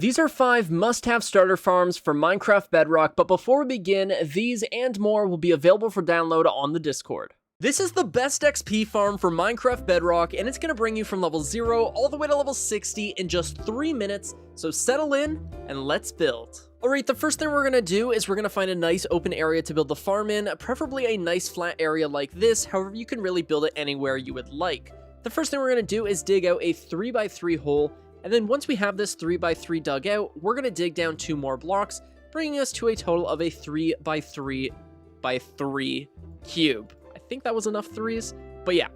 These are 5 must-have starter farms for Minecraft Bedrock, but before we begin, these and more will be available for download on the Discord. This is the best XP farm for Minecraft Bedrock, and it's going to bring you from level 0 all the way to level 60 in just 3 minutes, so settle in and let's build. Alright, the first thing we're going to do is we're going to find a nice open area to build the farm in, preferably a nice flat area like this. However, you can really build it anywhere you would like. The first thing we're going to do is dig out a 3x3 hole, and then once we have this 3x3 dug out, we're going to dig down 2 more blocks, bringing us to a total of a 3x3x3 cube. I think that was enough 3s, but yeah.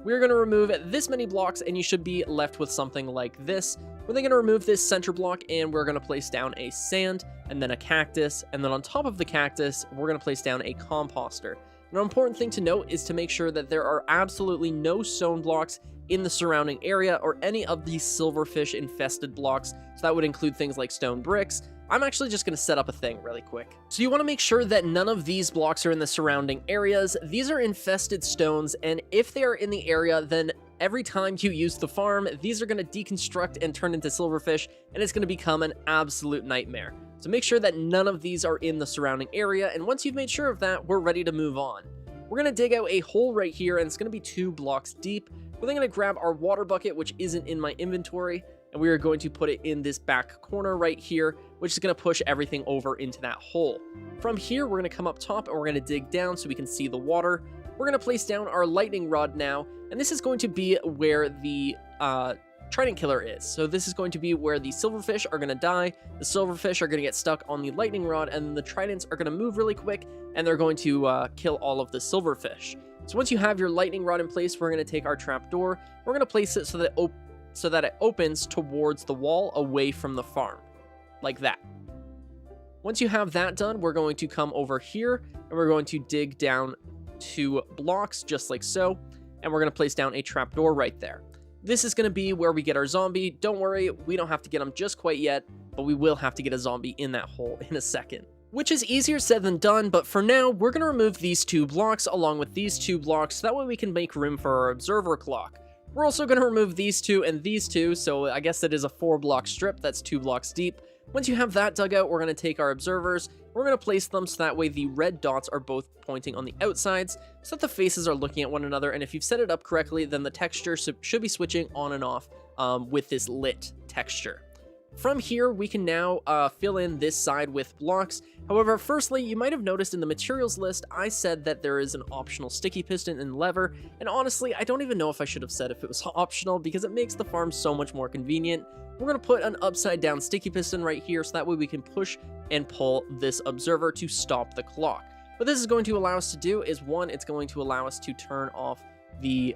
We're going to remove this many blocks, and you should be left with something like this. We're then going to remove this center block, and we're going to place down a sand, and then a cactus, and then on top of the cactus, we're going to place down a composter. An important thing to note is to make sure that there are absolutely no stone blocks in the surrounding area or any of these silverfish infested blocks, so that would include things like stone bricks. I'm actually just going to set up a thing really quick. So you want to make sure that none of these blocks are in the surrounding areas. These are infested stones, and if they are in the area, then every time you use the farm, these are going to deconstruct and turn into silverfish, and it's going to become an absolute nightmare. So make sure that none of these are in the surrounding area, and once you've made sure of that, we're ready to move on. We're going to dig out a hole right here, and it's going to be 2 blocks deep. We're then going to grab our water bucket, which isn't in my inventory, and we are going to put it in this back corner right here, which is going to push everything over into that hole. From here, we're going to come up top, and we're going to dig down so we can see the water. We're going to place down our lightning rod now, and this is going to be where the trident killer is. So this is going to be where the silverfish are going to die, the silverfish are going to get stuck on the lightning rod, and then the tridents are going to move really quick, and they're going to kill all of the silverfish. So once you have your lightning rod in place, we're going to take our trapdoor, we're going to place it so that it opens towards the wall away from the farm, like that. Once you have that done, we're going to come over here, and we're going to dig down 2 blocks, just like so, and we're going to place down a trapdoor right there. This is going to be where we get our zombie. Don't worry, we don't have to get him just quite yet, but we will have to get a zombie in that hole in a second. Which is easier said than done, but for now, we're going to remove these 2 blocks along with these 2 blocks, so that way we can make room for our observer clock. We're also going to remove these 2 and these 2, so I guess that is a 4-block strip that's 2 blocks deep. Once you have that dug out, we're going to take our observers, we're going to place them so that way the red dots are both pointing on the outsides, so that the faces are looking at one another, and if you've set it up correctly, then the texture should be switching on and off with this lit texture. From here, we can now fill in this side with blocks. However, firstly, you might have noticed in the materials list, I said that there is an optional sticky piston and lever, and honestly, I don't even know if I should have said if it was optional, because it makes the farm so much more convenient. We're going to put an upside down sticky piston right here, so that way we can push and pull this observer to stop the clock. What this is going to allow us to do is, 1, it's going to allow us to turn off the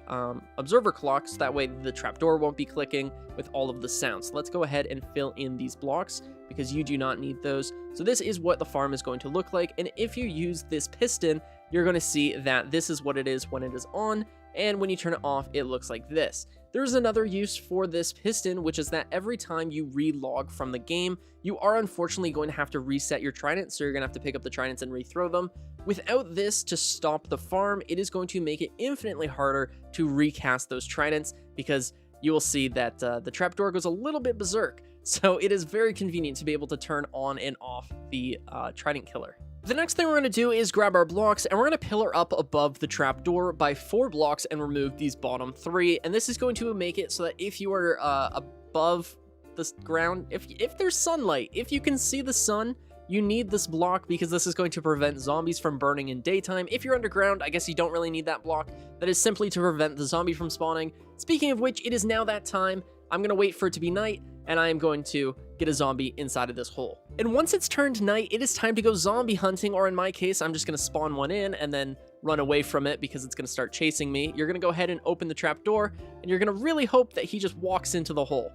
observer clock, so that way the trapdoor won't be clicking with all of the sounds. So let's go ahead and fill in these blocks because you do not need those. So this is what the farm is going to look like, and if you use this piston, you're going to see that this is what it is when it is on, and when you turn it off, it looks like this. There's another use for this piston, which is that every time you relog from the game, you are unfortunately going to have to reset your trident, so you're going to have to pick up the tridents and rethrow them. Without this to stop the farm, it is going to make it infinitely harder to recast those tridents, because you will see that the trapdoor goes a little bit berserk. So it is very convenient to be able to turn on and off the trident killer. The next thing we're going to do is grab our blocks, and we're going to pillar up above the trapdoor by 4 blocks and remove these bottom 3. And this is going to make it so that if you are above the ground, if there's sunlight, if you can see the sun, you need this block because this is going to prevent zombies from burning in daytime. If you're underground, I guess you don't really need that block. That is simply to prevent the zombie from spawning. Speaking of which, it is now that time. I'm going to wait for it to be night, and I am going to get a zombie inside of this hole. And once it's turned night, it is time to go zombie hunting, or in my case, I'm just going to spawn one in and then run away from it because it's going to start chasing me. You're going to go ahead and open the trapdoor, and you're going to really hope that he just walks into the hole,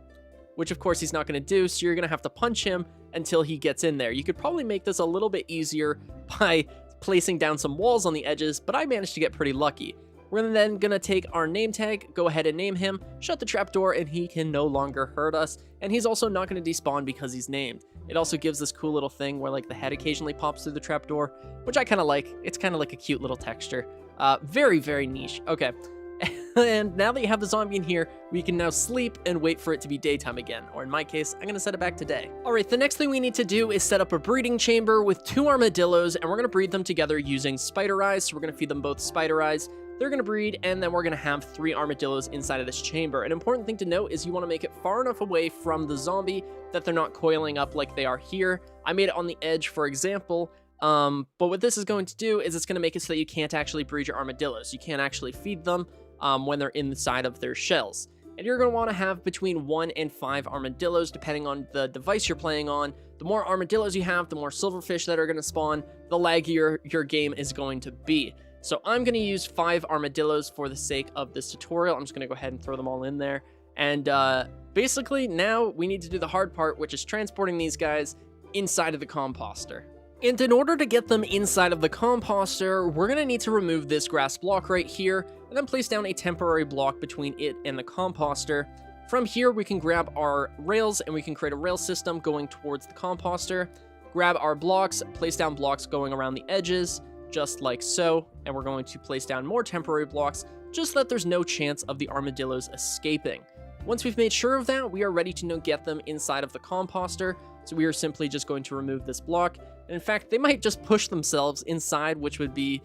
which of course he's not going to do, so you're going to have to punch him until he gets in there. You could probably make this a little bit easier by placing down some walls on the edges, but I managed to get pretty lucky. We're then going to take our name tag, go ahead and name him, shut the trapdoor, and he can no longer hurt us, and he's also not going to despawn because he's named. It also gives this cool little thing where like the head occasionally pops through the trapdoor, which I kind of like. It's kind of like a cute little texture. Very, very niche. Okay, And now that you have the zombie in here, we can now sleep and wait for it to be daytime again. Or in my case, I'm gonna set it back to day. All right, the next thing we need to do is set up a breeding chamber with 2 armadillos, and we're gonna breed them together using spider eyes. So we're gonna feed them both spider eyes. They're gonna breed, and then we're gonna have 3 armadillos inside of this chamber. An important thing to note is you wanna make it far enough away from the zombie that they're not coiling up like they are here. I made it on the edge, for example. But what this is going to do is it's gonna make it so that you can't actually breed your armadillos. You can't actually feed them when they're inside of their shells. And you're going to want to have between 1 and 5 armadillos, depending on the device you're playing on. The more armadillos you have, the more silverfish that are going to spawn, the laggier your game is going to be. So I'm going to use 5 armadillos for the sake of this tutorial. I'm just going to go ahead and throw them all in there. And basically, now we need to do the hard part, which is transporting these guys inside of the composter. And in order to get them inside of the composter, we're going to need to remove this grass block right here, and then place down a temporary block between it and the composter. From here, we can grab our rails, and we can create a rail system going towards the composter. Grab our blocks, place down blocks going around the edges, just like so, and we're going to place down more temporary blocks, just so that there's no chance of the armadillos escaping. Once we've made sure of that, we are ready to now get them inside of the composter, so we are simply just going to remove this block. And in fact, they might just push themselves inside, which would be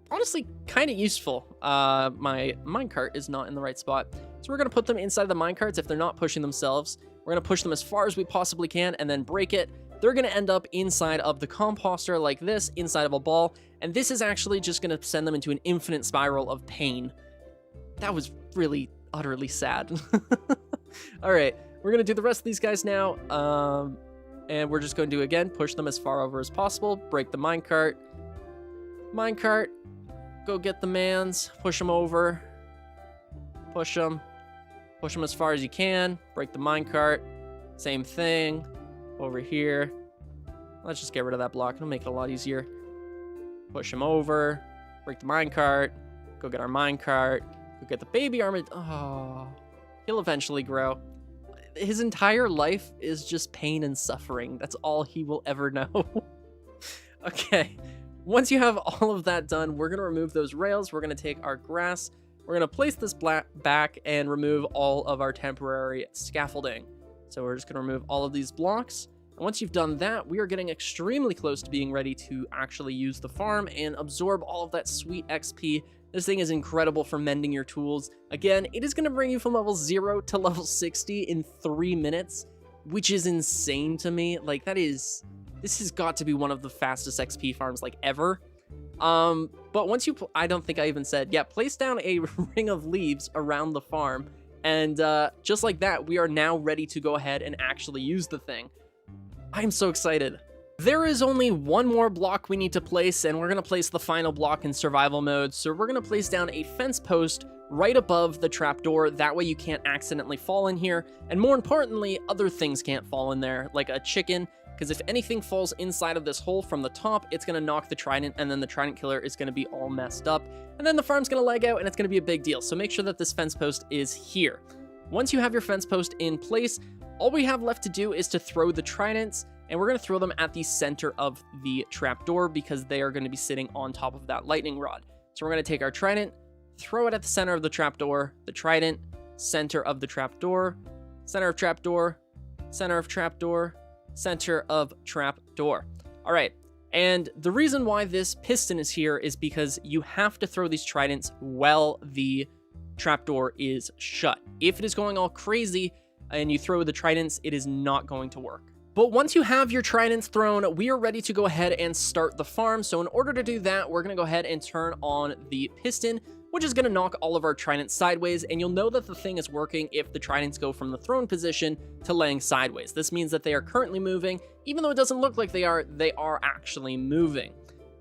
honestly kind of useful. My minecart is not in the right spot, so we're going to put them inside the minecarts. If they're not pushing themselves, we're going to push them as far as we possibly can and then break it. They're going to end up inside of the composter like this, inside of a ball, and this is actually just going to send them into an infinite spiral of pain. That was really utterly sad. All right, we're going to do the rest of these guys now. And we're just going to, again, push them as far over as possible. Break the minecart. Minecart. Go get the mans. Push them over. Push them. Push them as far as you can. Break the minecart. Same thing. Over here. Let's just get rid of that block. It'll make it a lot easier. Push them over. Break the minecart. Go get our minecart. Go get the baby armadillo. Oh, he'll eventually grow. His entire life is just pain and suffering. That's all he will ever know. Okay, once you have all of that done, we're going to remove those rails. We're going to take our grass. We're going to place this back and remove all of our temporary scaffolding. So we're just going to remove all of these blocks. And once you've done that, we are getting extremely close to being ready to actually use the farm and absorb all of that sweet XP. This thing is incredible for mending your tools. Again, it is going to bring you from level 0 to level 60 in 3 minutes, which is insane to me. Like, this has got to be one of the fastest XP farms, like, ever. But once you, I don't think I even said, yeah, place down a ring of leaves around the farm. And just like that, we are now ready to go ahead and actually use the thing. I'm so excited. There is only one more block we need to place, and we're going to place the final block in survival mode. So we're going to place down a fence post right above the trapdoor. That way you can't accidentally fall in here. And more importantly, other things can't fall in there, like a chicken, because if anything falls inside of this hole from the top, it's going to knock the trident, and then the trident killer is going to be all messed up. And then the farm's going to lag out, and it's going to be a big deal. So make sure that this fence post is here. Once you have your fence post in place, all we have left to do is to throw the tridents, and we're going to throw them at the center of the trapdoor because they are going to be sitting on top of that lightning rod. So we're going to take our trident, throw it at the center of the trapdoor, the trident, center of the trapdoor, center of trapdoor, center of trapdoor, center of trapdoor. All right, and the reason why this piston is here is because you have to throw these tridents while the trapdoor is shut. If it is going all crazy and you throw the tridents, it is not going to work. But once you have your tridents thrown, we are ready to go ahead and start the farm. So in order to do that, we're going to go ahead and turn on the piston, which is going to knock all of our tridents sideways. And you'll know that the thing is working if the tridents go from the thrown position to laying sideways. This means that they are currently moving. Even though it doesn't look like they are actually moving.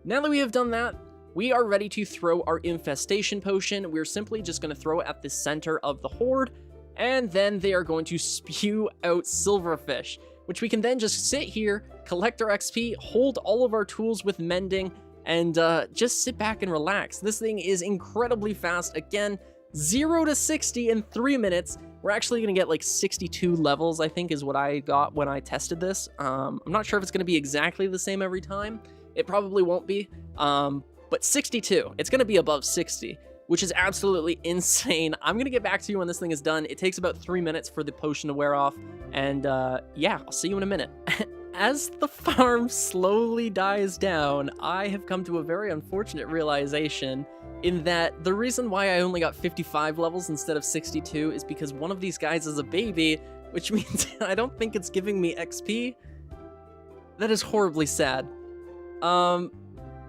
Now that we have done that, we are ready to throw our infestation potion. We're simply just going to throw it at the center of the horde. And then they are going to spew out silverfish, which we can then just sit here, collect our XP, hold all of our tools with mending, and just sit back and relax. This thing is incredibly fast. Again, 0 to 60 in 3 minutes. We're actually going to get like 62 levels, I think, is what I got when I tested this. I'm not sure if it's going to be exactly the same every time. It probably won't be, but 62. It's going to be above 60, which is absolutely insane. I'm gonna get back to you when this thing is done. It takes about 3 minutes for the potion to wear off, and yeah, I'll see you in a minute. As the farm slowly dies down, I have come to a very unfortunate realization in that the reason why I only got 55 levels instead of 62 is because one of these guys is a baby, which means I don't think it's giving me XP. That is horribly sad.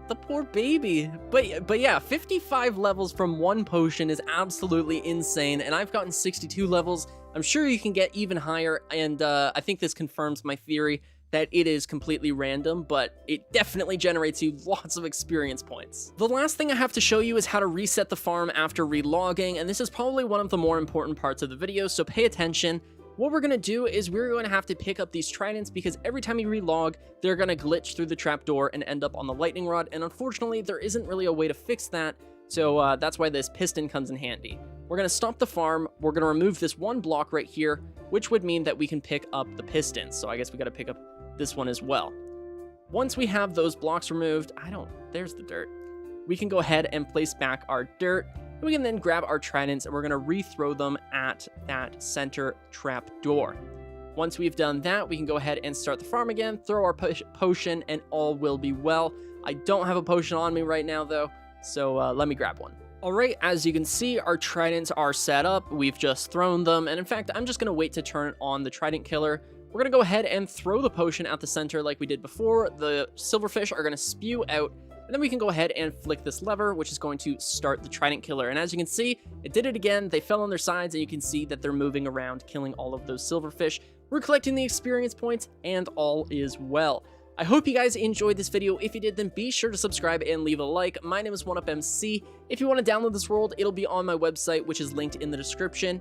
The poor baby. But yeah, 55 levels from one potion is absolutely insane, and I've gotten 62 levels. I'm sure you can get even higher, and I think this confirms my theory that it is completely random, but it definitely generates you lots of experience points. The last thing I have to show you is how to reset the farm after relogging, and this is probably one of the more important parts of the video, so pay attention. What we're going to do is we're going to have to pick up these tridents because every time you relog, they're going to glitch through the trapdoor and end up on the lightning rod, and unfortunately, there isn't really a way to fix that, so that's why this piston comes in handy. We're going to stop the farm, we're going to remove this one block right here, which would mean that we can pick up the pistons, so I guess we got to pick up this one as well. Once we have those blocks removed, there's the dirt. We can go ahead and place back our dirt, and we can then grab our tridents and we're gonna rethrow them at that center trap door. Once we've done that, we can go ahead and start the farm again, throw our potion, and all will be well. I don't have a potion on me right now though, so let me grab one. Alright, as you can see, our tridents are set up, we've just thrown them, and in fact, I'm just gonna wait to turn on the trident killer. We're going to go ahead and throw the potion at the center like we did before. The silverfish are going to spew out, and then we can go ahead and flick this lever, which is going to start the trident killer. And as you can see, it did it again. They fell on their sides, and you can see that they're moving around, killing all of those silverfish. We're collecting the experience points, and all is well. I hope you guys enjoyed this video. If you did, then be sure to subscribe and leave a like. My name is 1UpMC. If you want to download this world, it'll be on my website, which is linked in the description.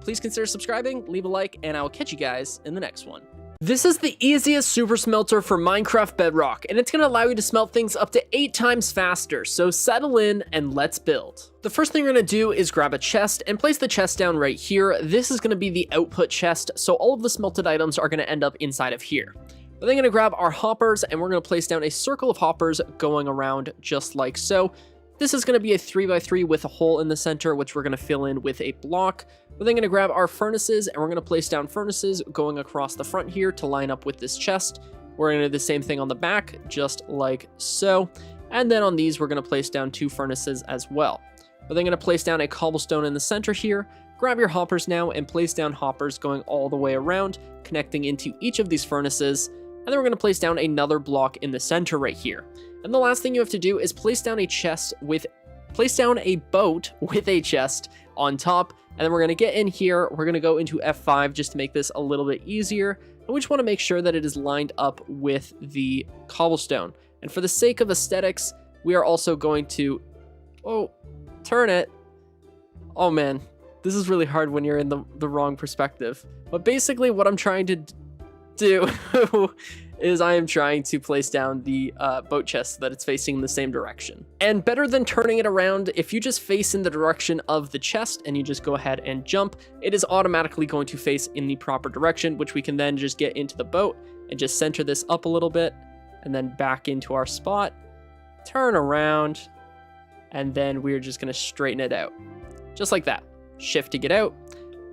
Please consider subscribing, leave a like, and I will catch you guys in the next one. This is the easiest super smelter for Minecraft Bedrock, and it's going to allow you to smelt things up to 8 times faster, so settle in and let's build. The first thing you're going to do is grab a chest and place the chest down right here. This is going to be the output chest, so all of the smelted items are going to end up inside of here. We're then going to grab our hoppers, and we're going to place down a circle of hoppers going around just like so. This is going to be a 3x3 with a hole in the center, which we're going to fill in with a block. We're then going to grab our furnaces, and we're going to place down furnaces going across the front here to line up with this chest. We're going to do the same thing on the back, just like so. And then on these, we're going to place down 2 furnaces as well. We're then going to place down a cobblestone in the center here. Grab your hoppers now and place down hoppers going all the way around, connecting into each of these furnaces. And then we're going to place down another block in the center right here. And the last thing you have to do is place down a boat with a chest on top. And then we're going to get in here. We're going to go into F5 just to make this a little bit easier. And we just want to make sure that it is lined up with the cobblestone. And for the sake of aesthetics, we are also going to, turn it. Oh man, this is really hard when you're in the wrong perspective. But basically what I'm trying to do is I am trying to place down the boat chest so that it's facing in the same direction. And better than turning it around, if you just face in the direction of the chest and you just go ahead and jump, it is automatically going to face in the proper direction, which we can then just get into the boat and just center this up a little bit and then back into our spot, turn around, and then we're just going to straighten it out. Just like that. Shift to get out.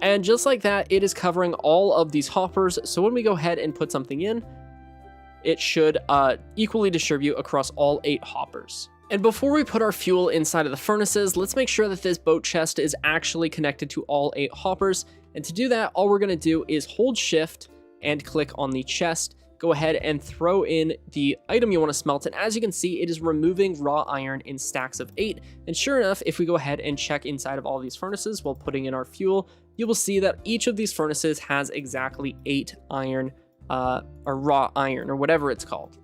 And just like that, it is covering all of these hoppers. So when we go ahead and put something in, it should equally distribute across all 8 hoppers. And before we put our fuel inside of the furnaces, let's make sure that this boat chest is actually connected to all 8 hoppers. And to do that, all we're going to do is hold shift and click on the chest. Go ahead and throw in the item you want to smelt. And as you can see, it is removing raw iron in stacks of 8. And sure enough, if we go ahead and check inside of all these furnaces while putting in our fuel, you will see that each of these furnaces has exactly 8 iron, or raw iron, or whatever it's called.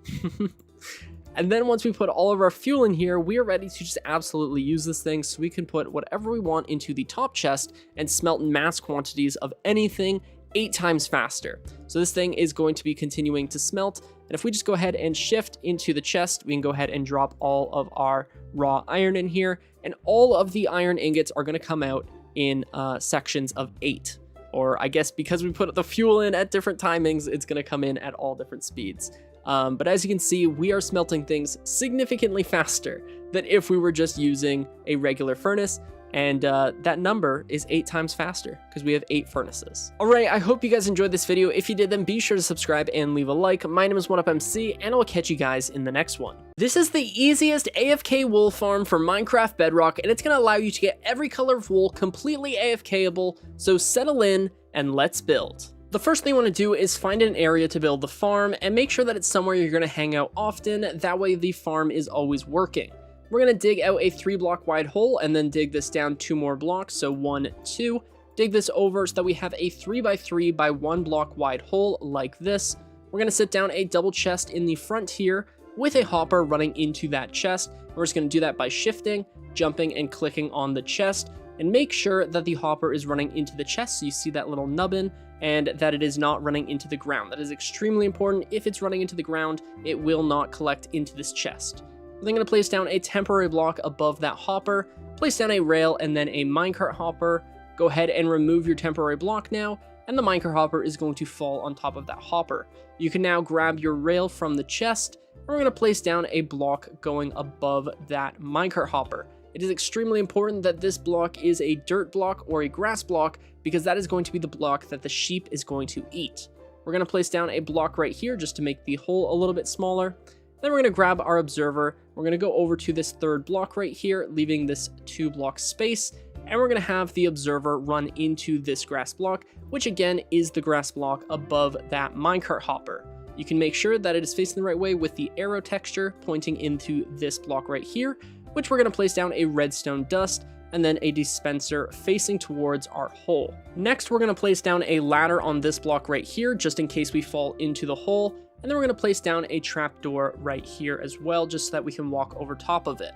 And then once we put all of our fuel in here, we are ready to just absolutely use this thing, so we can put whatever we want into the top chest and smelt mass quantities of anything 8 times faster. So this thing is going to be continuing to smelt, and if we just go ahead and shift into the chest, we can go ahead and drop all of our raw iron in here, and all of the iron ingots are going to come out in sections of 8. or I guess because we put the fuel in at different timings, it's going to come in at all different speeds. But as you can see, we are smelting things significantly faster than if we were just using a regular furnace. And that number is 8 times faster because we have 8 furnaces. All right, I hope you guys enjoyed this video. If you did, then be sure to subscribe and leave a like. My name is 1UpMC, and I'll catch you guys in the next one. This is the easiest AFK wool farm for Minecraft Bedrock, and it's going to allow you to get every color of wool completely AFKable, so settle in and let's build. The first thing you want to do is find an area to build the farm and make sure that it's somewhere you're going to hang out often. That way the farm is always working. We're going to dig out a 3-block wide hole and then dig this down 2 more blocks. So 1, 2, dig this over so that we have a 3x3 by 1 block wide hole like this. We're going to sit down a double chest in the front here with a hopper running into that chest. We're just going to do that by shifting, jumping, and clicking on the chest, and make sure that the hopper is running into the chest. So you see that little nubbin, and that it is not running into the ground. That is extremely important. If it's running into the ground, it will not collect into this chest. We're then going to place down a temporary block above that hopper, place down a rail and then a minecart hopper. Go ahead and remove your temporary block now, and the minecart hopper is going to fall on top of that hopper. You can now grab your rail from the chest, and we're going to place down a block going above that minecart hopper. It is extremely important that this block is a dirt block or a grass block, because that is going to be the block that the sheep is going to eat. We're going to place down a block right here just to make the hole a little bit smaller. Then we're going to grab our observer. We're going to go over to this 3rd block right here, leaving this 2-block space, and we're going to have the observer run into this grass block, which again is the grass block above that minecart hopper. You can make sure that it is facing the right way with the arrow texture pointing into this block right here, which we're going to place down a redstone dust and then a dispenser facing towards our hole. Next, we're going to place down a ladder on this block right here, just in case we fall into the hole. And then we're going to place down a trapdoor right here as well, just so that we can walk over top of it.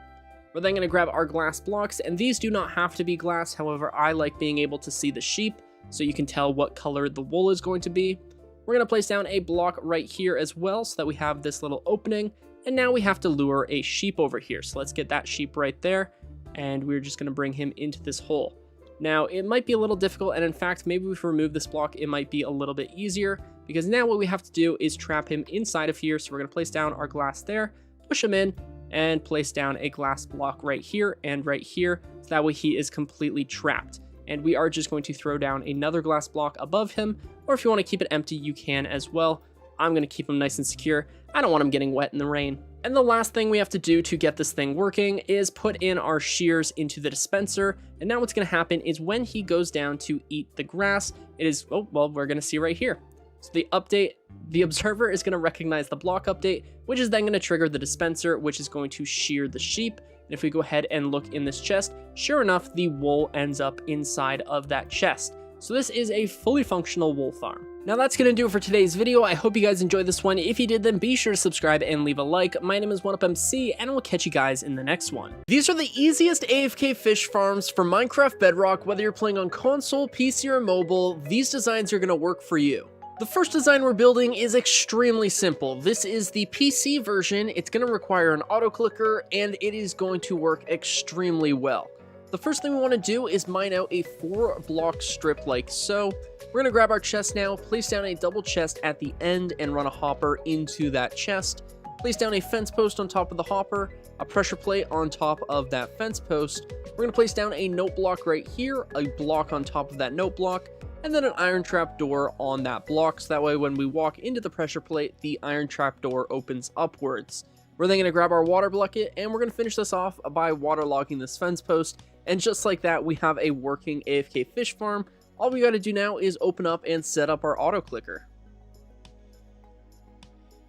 We're then going to grab our glass blocks, and these do not have to be glass. However, I like being able to see the sheep, so you can tell what color the wool is going to be. We're going to place down a block right here as well, so that we have this little opening. And now we have to lure a sheep over here. So let's get that sheep right there, and we're just going to bring him into this hole. Now, it might be a little difficult, and in fact, maybe if we remove this block, it might be a little bit easier, because now what we have to do is trap him inside of here. So we're going to place down our glass there, push him in, and place down a glass block right here and right here, so that way he is completely trapped. And we are just going to throw down another glass block above him, or if you want to keep it empty, you can as well. I'm going to keep him nice and secure. I don't want him getting wet in the rain. And the last thing we have to do to get this thing working is put in our shears into the dispenser. And now what's going to happen is when he goes down to eat the grass, it is, oh, well, we're going to see right here. So the update, the observer is going to recognize the block update, which is then going to trigger the dispenser, which is going to shear the sheep. And if we go ahead and look in this chest, sure enough, the wool ends up inside of that chest. So this is a fully functional wool farm. Now that's going to do it for today's video. I hope you guys enjoyed this one. If you did, then be sure to subscribe and leave a like. My name is 1UpMC, and I will catch you guys in the next one. These are the easiest AFK fish farms for Minecraft Bedrock. Whether you're playing on console, PC, or mobile, these designs are going to work for you. The first design we're building is extremely simple. This is the PC version. It's going to require an auto clicker, and it is going to work extremely well. The first thing we want to do is mine out a 4-block strip like so. We're going to grab our chest now, place down a double chest at the end, and run a hopper into that chest. Place down a fence post on top of the hopper, a pressure plate on top of that fence post. We're going to place down a note block right here, a block on top of that note block, and then an iron trap door on that block, so that way when we walk into the pressure plate, the iron trap door opens upwards. We're then going to grab our water bucket, and we're going to finish this off by waterlogging this fence post, and just like that, we have a working AFK fish farm. All we got to do now is open up and set up our auto clicker.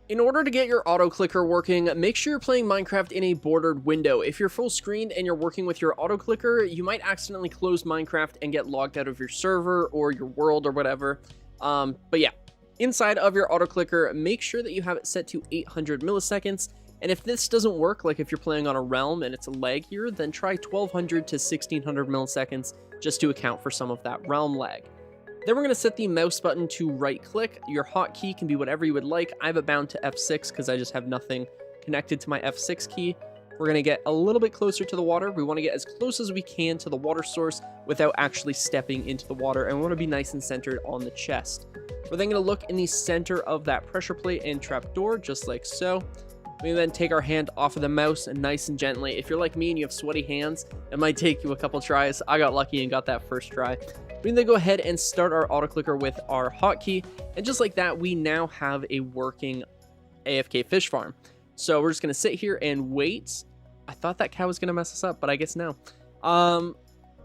In order to get your auto clicker working, make sure you're playing Minecraft in a bordered window. If you're full screened and you're working with your auto clicker, you might accidentally close Minecraft and get logged out of your server or your world or whatever. But yeah, inside of your auto clicker, make sure that you have it set to 800 milliseconds. And if this doesn't work, like if you're playing on a realm and it's a lag here, then try 1200 to 1600 milliseconds just to account for some of that realm lag. Then we're going to set the mouse button to right click. Your hotkey can be whatever you would like. I have it bound to F6 because I just have nothing connected to my F6 key. We're going to get a little bit closer to the water. We want to get as close as we can to the water source without actually stepping into the water, and we want to be nice and centered on the chest. We're then going to look in the center of that pressure plate and trapdoor, just like so. We then take our hand off of the mouse and nice and gently. If you're like me and you have sweaty hands, it might take you a couple tries. I got lucky and got that first try. We then go ahead and start our auto clicker with our hotkey, and just like that, we now have a working AFK Fish Farm. So we're just going to sit here and wait. I thought that cow was going to mess us up, but I guess no.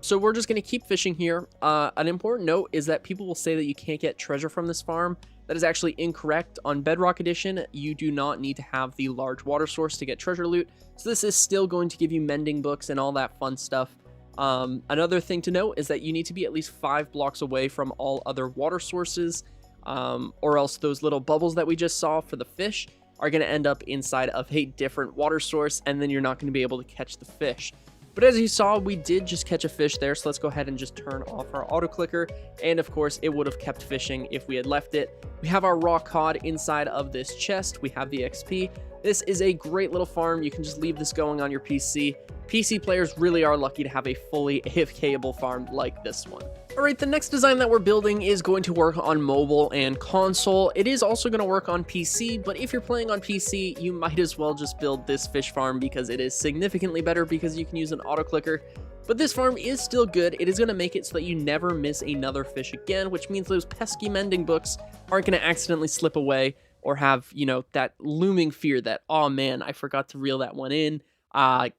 So we're just going to keep fishing here. An important note is that people will say that you can't get treasure from this farm. That is actually incorrect. On Bedrock Edition, you do not need to have the large water source to get treasure loot. So this is still going to give you mending books and all that fun stuff. Another thing to note is that you need to be at least 5 blocks away from all other water sources, or else those little bubbles that we just saw for the fish are going to end up inside of a different water source, and then you're not going to be able to catch the fish. But as you saw, we did just catch a fish there, so let's go ahead and just turn off our auto clicker, and of course it would have kept fishing if we had left it. We have our raw cod inside of this chest. We have the XP. This is a great little farm. You can just leave this going on your PC. PC players really are lucky to have a fully AFK-able farm like this one. Alright, the next design that we're building is going to work on mobile and console. It is also going to work on PC, but if you're playing on PC, you might as well just build this fish farm because it is significantly better because you can use an auto clicker. But this farm is still good. It is going to make it so that you never miss another fish again, which means those pesky mending books aren't going to accidentally slip away or have, you know, that looming fear that, oh man, I forgot to reel that one in.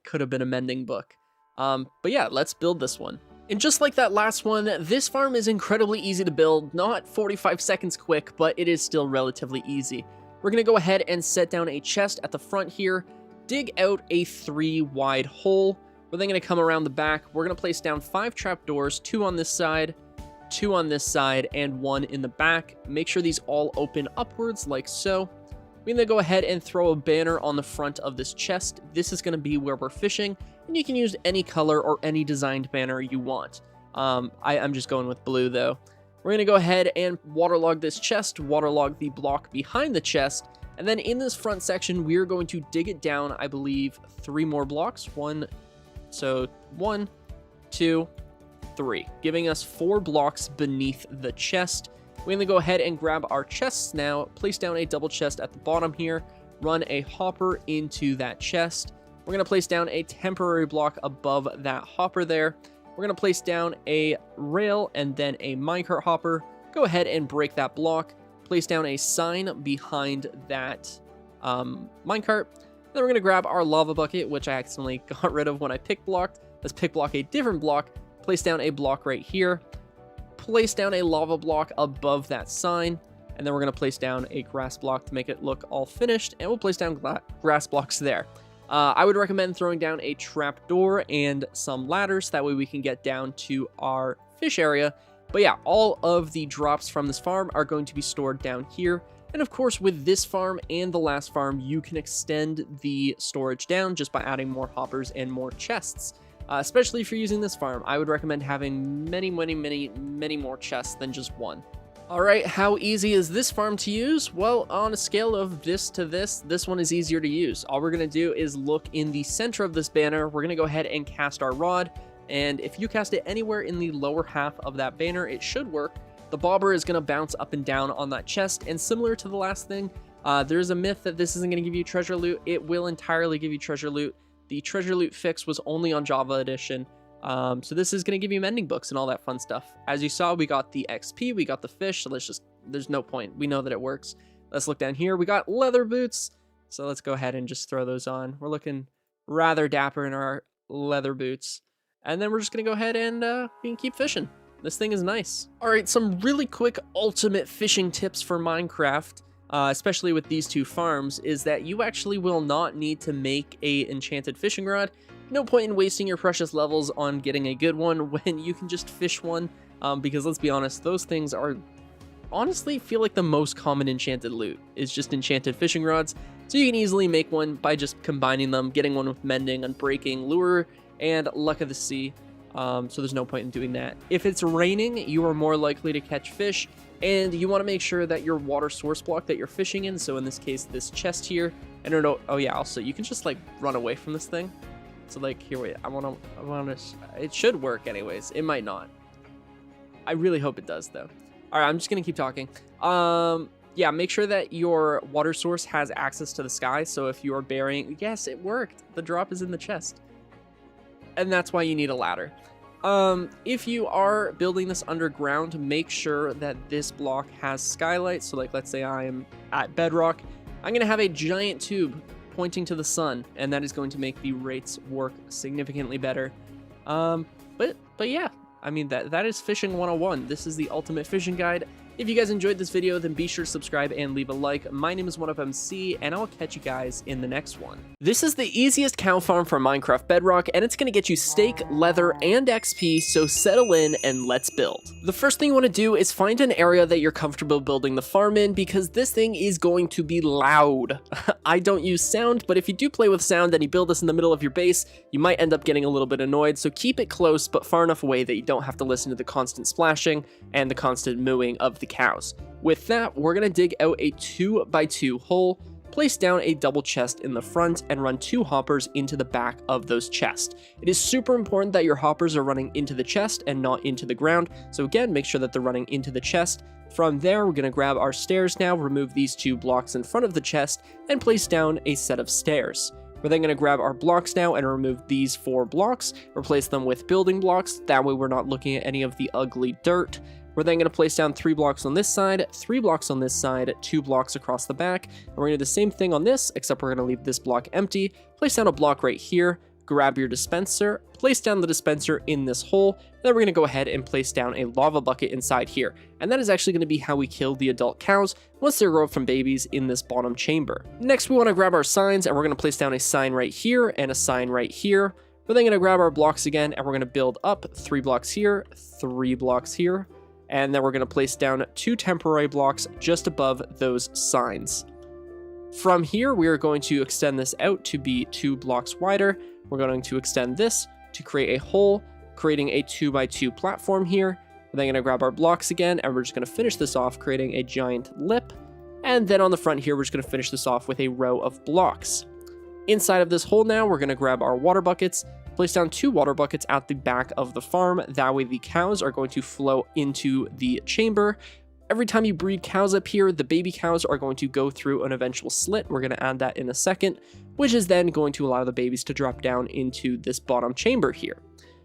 Could have been a mending book. But yeah, let's build this one. And just like that last one, this farm is incredibly easy to build, not 45 seconds quick, but it is still relatively easy. We're going to go ahead and set down a chest at the front here, dig out a 3-wide hole. We're then going to come around the back. We're going to place down 5 trapdoors, 2 on this side, 2 on this side, and 1 in the back. Make sure these all open upwards like so. We can then go ahead and throw a banner on the front of this chest. This is going to be where we're fishing, and you can use any color or any designed banner you want. I'm just going with blue though. We're going to go ahead and waterlog this chest, waterlog the block behind the chest, and then in this front section, we are going to dig it down, I believe, 3 more blocks. 1, 2, 3, giving us 4 blocks beneath the chest. We're going to go ahead and grab our chests now, place down a double chest at the bottom here, run a hopper into that chest. We're going to place down a temporary block above that hopper there. We're going to place down a rail and then a minecart hopper. Go ahead and break that block. Place down a sign behind that minecart. Then we're going to grab our lava bucket, which I accidentally got rid of when I pick blocked. Let's pick block a different block. Place down a block right here. Place down a lava block above that sign, and then we're going to place down a grass block to make it look all finished, and we'll place down grass blocks there. I would recommend throwing down a trapdoor and some ladders, that way we can get down to our fish area. But yeah, all of the drops from this farm are going to be stored down here, and of course with this farm and the last farm, you can extend the storage down just by adding more hoppers and more chests. Especially if you're using this farm, I would recommend having many more chests than just 1. Alright, how easy is this farm to use? Well, on a scale of this to this one is easier to use. All we're going to do is look in the center of this banner. We're going to go ahead and cast our rod, and if you cast it anywhere in the lower half of that banner, it should work. The bobber is going to bounce up and down on that chest, and similar to the last thing, there's a myth that this isn't going to give you treasure loot. It will entirely give you treasure loot. The treasure loot fix was only on Java Edition, so this is going to give you mending books and all that fun stuff. As you saw, we got the XP, we got the fish, so there's no point. We know that it works. Let's look down here. We got leather boots, so let's go ahead and just throw those on. We're looking rather dapper in our leather boots. And then we're just going to go ahead and we can keep fishing. This thing is nice. All right, some really quick ultimate fishing tips for Minecraft. Especially with these 2 farms, is that you actually will not need to make a enchanted fishing rod. No point in wasting your precious levels on getting a good one when you can just fish one, because let's be honest, those things are honestly feel like the most common enchanted loot is just enchanted fishing rods. So you can easily make one by just combining them, getting one with mending, unbreaking, lure, and luck of the sea. So there's no point in doing that. If it's raining, you are more likely to catch fish, and you want to make sure that your water source block that you're fishing in, so in this case this chest here, I don't know. Oh yeah, also you can just like run away from this thing. So like here, wait, I wanna, it should work anyways. It might not. I really hope it does though. All right, I'm just gonna keep talking. Yeah, make sure that your water source has access to the sky. So if you are burying, yes, it worked. The drop is in the chest. And that's why you need a ladder. If you are building this underground, make sure that this block has skylight. So like, let's say I am at Bedrock. I'm gonna have a giant tube pointing to the sun, and that is going to make the rates work significantly better. But yeah, I mean, that is fishing 101. This is the ultimate fishing guide. If you guys enjoyed this video, then be sure to subscribe and leave a like. My name is OneUpMC, and I'll catch you guys in the next one. This is the easiest cow farm for Minecraft Bedrock, and it's going to get you steak, leather, and XP, so settle in and let's build. The first thing you want to do is find an area that you're comfortable building the farm in, because this thing is going to be loud. I don't use sound, but if you do play with sound and you build this in the middle of your base, you might end up getting a little bit annoyed, so keep it close but far enough away that you don't have to listen to the constant splashing and the constant mooing of the cows. With that, we're going to dig out a 2x2 hole, place down a double chest in the front, and run 2 hoppers into the back of those chests. It is super important that your hoppers are running into the chest and not into the ground, so again, make sure that they're running into the chest. From there, we're going to grab our stairs now, remove these 2 blocks in front of the chest, and place down a set of stairs. We're then going to grab our blocks now and remove these 4 blocks, replace them with building blocks, that way we're not looking at any of the ugly dirt. We're then going to place down 3 blocks on this side, 3 blocks on this side, 2 blocks across the back, and we're going to do the same thing on this, except we're going to leave this block empty, place down a block right here, grab your dispenser, place down the dispenser in this hole, and then we're going to go ahead and place down a lava bucket inside here, and that is actually going to be how we kill the adult cows once they grow up from babies in this bottom chamber. Next, we want to grab our signs, and we're going to place down a sign right here and a sign right here. We're then going to grab our blocks again, and we're going to build up 3 blocks here, 3 blocks here, and then we're going to place down 2 temporary blocks just above those signs. From here, we are going to extend this out to be 2 blocks wider. We're going to extend this to create a hole, creating a 2x2 platform here. We're then going to grab our blocks again, and we're just going to finish this off, creating a giant lip. And then on the front here, we're just going to finish this off with a row of blocks. Inside of this hole now, we're going to grab our water buckets, place down 2 water buckets at the back of the farm. That way the cows are going to flow into the chamber. Every time you breed cows up here, the baby cows are going to go through an eventual slit. We're going to add that in a second, which is then going to allow the babies to drop down into this bottom chamber here.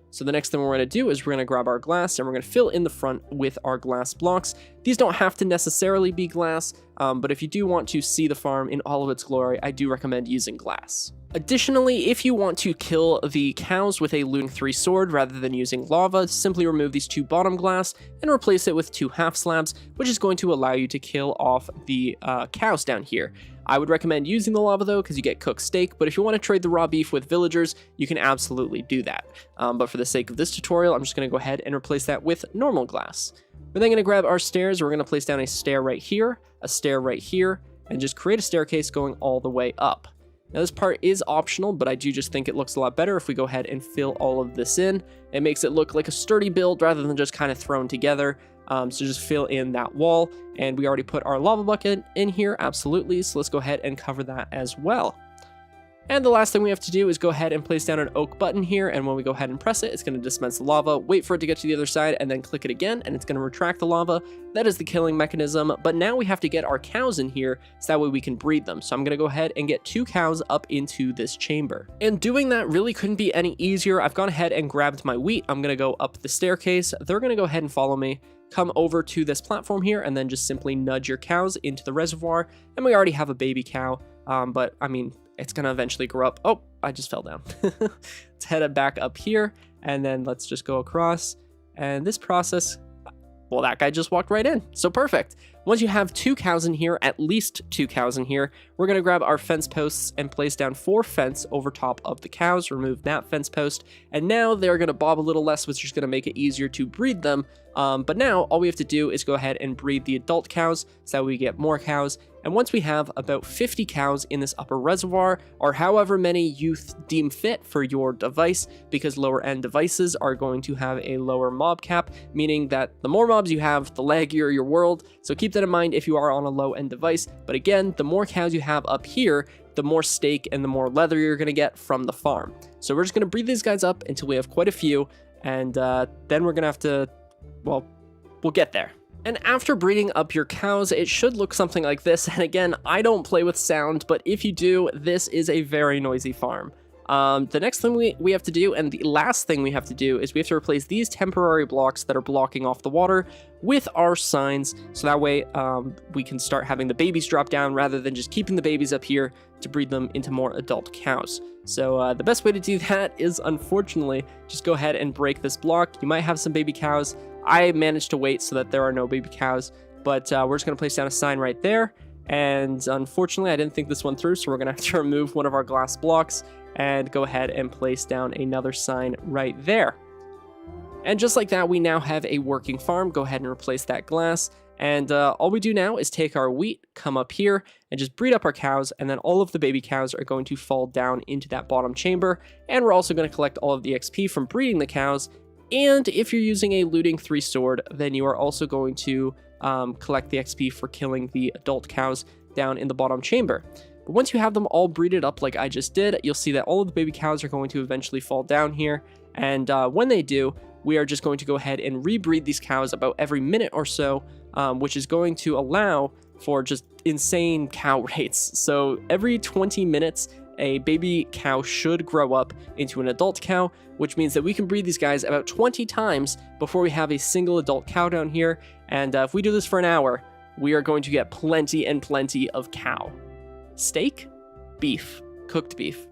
So the next thing we're going to do is we're going to grab our glass and we're going to fill in the front with our glass blocks. These don't have to necessarily be glass, but if you do want to see the farm in all of its glory, I do recommend using glass. Additionally, if you want to kill the cows with a looting 3 sword rather than using lava, simply remove these 2 bottom glass and replace it with 2 half slabs, which is going to allow you to kill off the cows down here. I would recommend using the lava though, because you get cooked steak, but if you want to trade the raw beef with villagers, you can absolutely do that. But for the sake of this tutorial, I'm just going to go ahead and replace that with normal glass. We're then going to grab our stairs. We're going to place down a stair right here, a stair right here, and just create a staircase going all the way up. Now this part is optional, but I do just think it looks a lot better if we go ahead and fill all of this in. It makes it look like a sturdy build rather than just kind of thrown together. So just fill in that wall, and we already put our lava bucket in here, absolutely, so let's go ahead and cover that as well. And the last thing we have to do is go ahead and place down an oak button here, and when we go ahead and press it, it's going to dispense the lava, wait for it to get to the other side, and then click it again, and it's going to retract the lava. That is the killing mechanism, but now we have to get our cows in here, so that way we can breed them. So I'm going to go ahead and get 2 cows up into this chamber. And doing that really couldn't be any easier. I've gone ahead and grabbed my wheat. I'm going to go up the staircase. They're going to go ahead and follow me. Come over to this platform here, and then just simply nudge your cows into the reservoir, and we already have a baby cow, but I mean, it's going to eventually grow up. Oh, I just fell down. Let's head back up here, and then let's just go across. And this process, well, that guy just walked right in. So perfect. Once you have 2 cows in here, at least 2 cows in here, we're going to grab our fence posts and place down 4 fence over top of the cows, remove that fence post, and now they're going to bob a little less, which is going to make it easier to breed them. But now all we have to do is go ahead and breed the adult cows so that we get more cows. And once we have about 50 cows in this upper reservoir, or however many you deem fit for your device, because lower end devices are going to have a lower mob cap, meaning that the more mobs you have, the laggier your world. So keep keep that in mind if you are on a low-end device. But again, the more cows you have up here, the more steak and the more leather you're going to get from the farm. So we're just going to breed these guys up until we have quite a few, and then we're going to have to, well, we'll get there. And after breeding up your cows, it should look something like this. And again, I don't play with sound, but if you do, this is a very noisy farm. The next thing we have to do, and the last thing we have to do, is we have to replace these temporary blocks that are blocking off the water with our signs, so that way we can start having the babies drop down rather than just keeping the babies up here to breed them into more adult cows. So the best way to do that is, unfortunately, just go ahead and break this block. You might have some baby cows. I managed to wait so that there are no baby cows, but we're just going to place down a sign right there. And unfortunately, I didn't think this one through, so we're going to have to remove one of our glass blocks and go ahead and place down another sign right there. And just like that, we now have a working farm. Go ahead and replace that glass. And all we do now is take our wheat, come up here, and just breed up our cows, and then all of the baby cows are going to fall down into that bottom chamber. And we're also going to collect all of the XP from breeding the cows. And if you're using a looting 3 sword, then you are also going to collect the XP for killing the adult cows down in the bottom chamber. But once you have them all breeded up like I just did, you'll see that all of the baby cows are going to eventually fall down here. And when they do, we are just going to go ahead and rebreed these cows about every minute or so, which is going to allow for just insane cow rates. So every 20 minutes, a baby cow should grow up into an adult cow, which means that we can breed these guys about 20 times before we have a single adult cow down here. And if we do this for an hour, we are going to get plenty and plenty of cow. Steak? Beef. Cooked beef.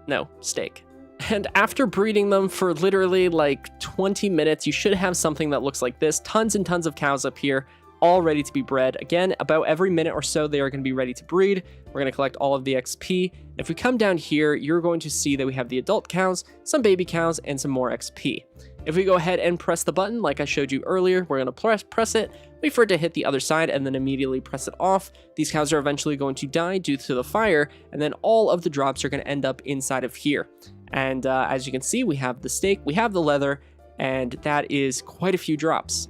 No, steak. And after breeding them for literally like 20 minutes, you should have something that looks like this. Tons and tons of cows up here, all ready to be bred. Again, about every minute or so, they are going to be ready to breed. We're going to collect all of the XP. If we come down here, you're going to see that we have the adult cows, some baby cows, and some more XP. If we go ahead and press the button like I showed you earlier, we're going to press it, wait for it to hit the other side, and then immediately press it off. These cows are eventually going to die due to the fire, and then all of the drops are going to end up inside of here. And as you can see, we have the steak, we have the leather, and that is quite a few drops.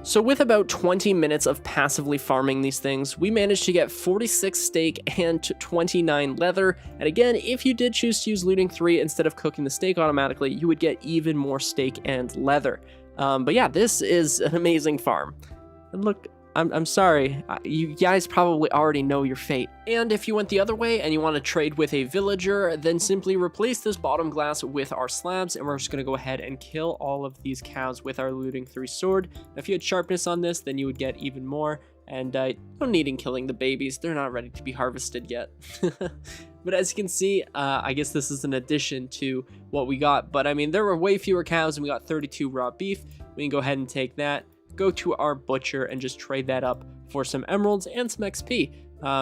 So with about 20 minutes of passively farming these things, we managed to get 46 steak and 29 leather. And again, if you did choose to use looting 3 instead of cooking the steak automatically, you would get even more steak and leather. But yeah, this is an amazing farm. And look, I'm sorry, you guys probably already know your fate. And if you went the other way and you want to trade with a villager, then simply replace this bottom glass with our slabs, and we're just going to go ahead and kill all of these cows with our looting 3 sword. If you had sharpness on this, then you would get even more, and no need in killing the babies, they're not ready to be harvested yet. But as you can see, I guess this is an addition to what we got, but I mean, there were way fewer cows and we got 32 raw beef. We can go ahead and take that, go to our butcher, and just trade that up for some emeralds and some XP.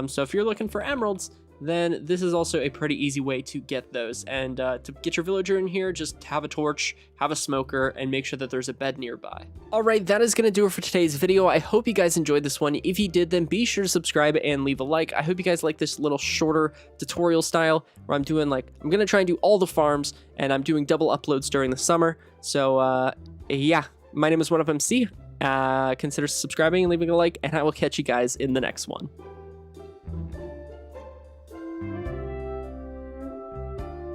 So if you're looking for emeralds, then this is also a pretty easy way to get those. And to get your villager in here, just have a torch, have a smoker, and make sure that there's a bed nearby. Alright, that is going to do it for today's video. I hope you guys enjoyed this one. If you did, then be sure to subscribe and leave a like. I hope you guys like this little shorter tutorial style where I'm doing I'm going to try and do all the farms, and I'm doing double uploads during the summer. So yeah, my name is 1UpMC. Consider subscribing and leaving a like, and I will catch you guys in the next one.